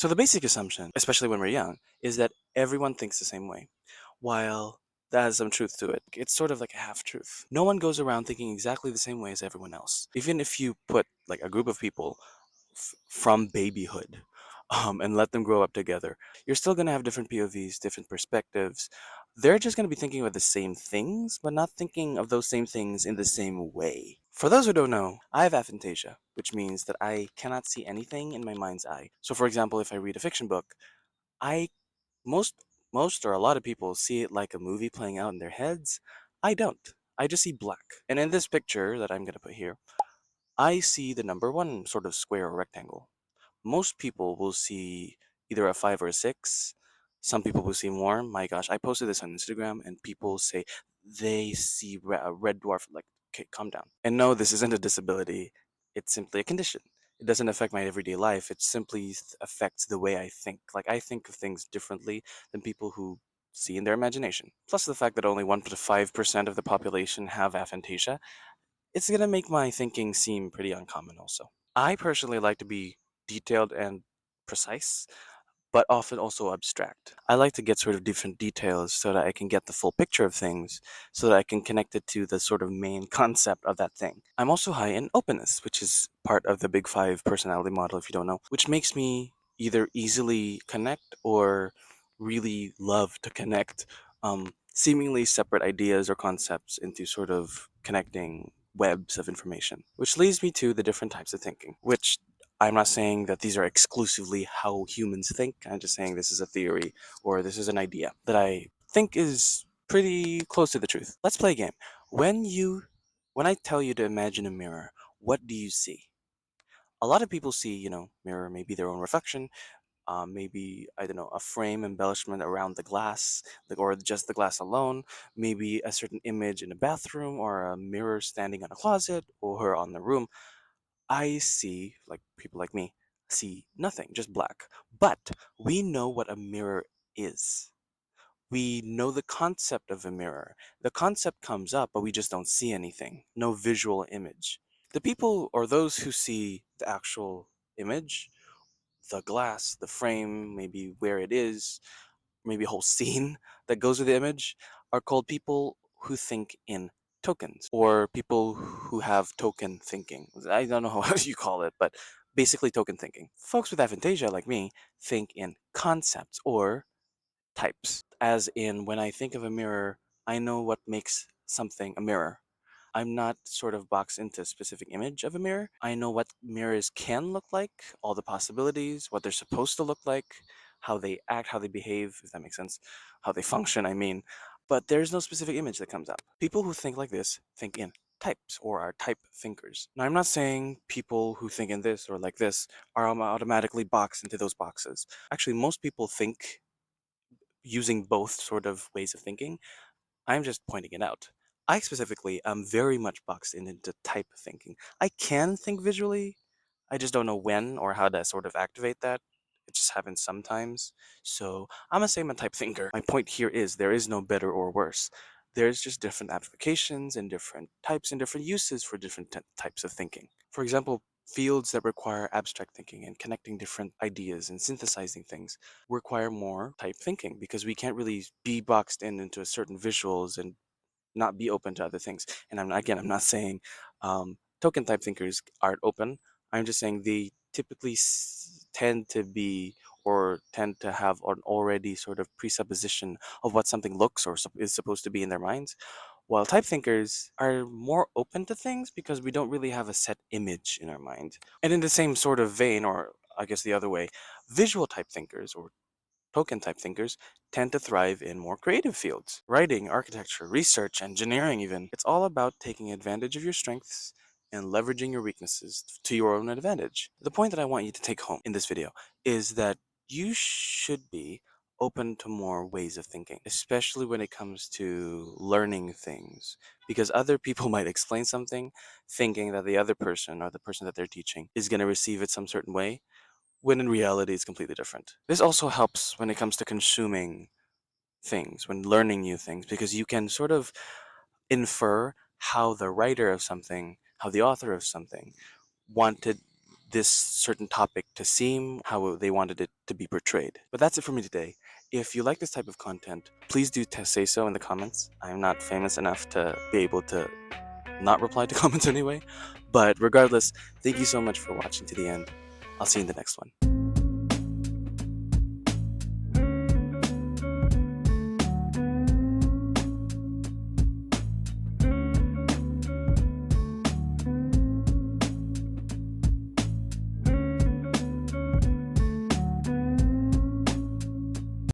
So the basic assumption, especially when we're young, is that everyone thinks the same way. While that has some truth to it, it's sort of like a half truth. No one goes around thinking exactly the same way as everyone else. Even if you put like a group of people from babyhood and let them grow up together, you're still going to have different POVs, different perspectives. They're just going to be thinking about the same things, but not thinking of those same things in the same way. For those who don't know, I have aphantasia, which means that I cannot see anything in my mind's eye. So, for example, if I read a fiction book, I most most or a lot of people see it like a movie playing out in their heads. I don't. I just see black. And in this picture that I'm going to put here, I see the number one sort of square or rectangle. Most people will see either a 5 or a 6. Some people will see more. My gosh, I posted this on Instagram and people say they see a red dwarf. Like, okay, calm down. And no, this isn't a disability. It's simply a condition. It doesn't affect my everyday life. It simply affects the way I think. Like, I think of things differently than people who see in their imagination. Plus the fact that only 1 to 5% of the population have aphantasia, it's gonna make my thinking seem pretty uncommon also. I personally like to be detailed and precise, but often also abstract. I like to get sort of different details so that I can get the full picture of things, so that I can connect it to the sort of main concept of that thing. I'm also high in openness, which is part of the Big Five personality model, if you don't know, which makes me either easily connect or really love to connect seemingly separate ideas or concepts into sort of connecting webs of information. Which leads me to the different types of thinking, which I'm not saying that these are exclusively how humans think. I'm just saying this is a theory or this is an idea that I think is pretty close to the truth. Let's play a game. When you when I tell you to imagine a mirror, what do you see? A lot of people see, mirror, maybe their own reflection, maybe, I don't know, a frame embellishment around the glass, like, or just the glass alone, maybe a certain image in a bathroom or a mirror standing on a closet or on the room. I see, like people like me, see nothing, just black. But we know what a mirror is. We know the concept of a mirror. The concept comes up, but we just don't see anything. No visual image. The people or those who see the actual image, the glass, the frame, maybe where it is, maybe a whole scene that goes with the image, are called people who think in tokens or people who have token thinking. I don't know how you call it, but basically token thinking. Folks with aphantasia like me think in concepts or types. As in, when I think of a mirror, I know what makes something a mirror. I'm not sort of boxed into a specific image of a mirror. I know what mirrors can look like, all the possibilities, what they're supposed to look like, how they act, how they behave, if that makes sense, how they function, I mean. But there's no specific image that comes up. People who think like this think in types or are type thinkers. Now, I'm not saying people who think in this or like this are automatically boxed into those boxes. Actually, most people think using both sort of ways of thinking. I'm just pointing it out. I specifically am very much boxed in into type thinking. I can think visually, I just don't know when or how to sort of activate that. It just happens sometimes. So I'm a same type thinker. My point here is there is no better or worse. There's just different applications and different types and different uses for different types of thinking. For example, fields that require abstract thinking and connecting different ideas and synthesizing things require more type thinking because we can't really be boxed in into a certain visuals and not be open to other things. And I'm not saying token type thinkers aren't open. I'm just saying they typically tend to be or tend to have an already sort of presupposition of what something looks or is supposed to be in their minds. While type thinkers are more open to things because we don't really have a set image in our mind. And in the same sort of vein, or I guess the other way, visual type thinkers or token type thinkers tend to thrive in more creative fields writing, architecture, research, engineering, even. It's all about taking advantage of your strengths and leveraging your weaknesses to your own advantage. The point that I want you to take home in this video is that you should be open to more ways of thinking, especially when it comes to learning things, because other people might explain something thinking that the other person or the person that they're teaching is going to receive it some certain way when in reality it's completely different. This also helps when it comes to consuming things, when learning new things, because you can sort of infer how the writer of something, how the author of something wanted this certain topic to seem how they wanted it to be portrayed. But that's it for me today. If you like this type of content, please do say so in the comments. I'm not famous enough to be able to not reply to comments anyway. But regardless, thank you so much for watching to the end. I'll see you in the next one.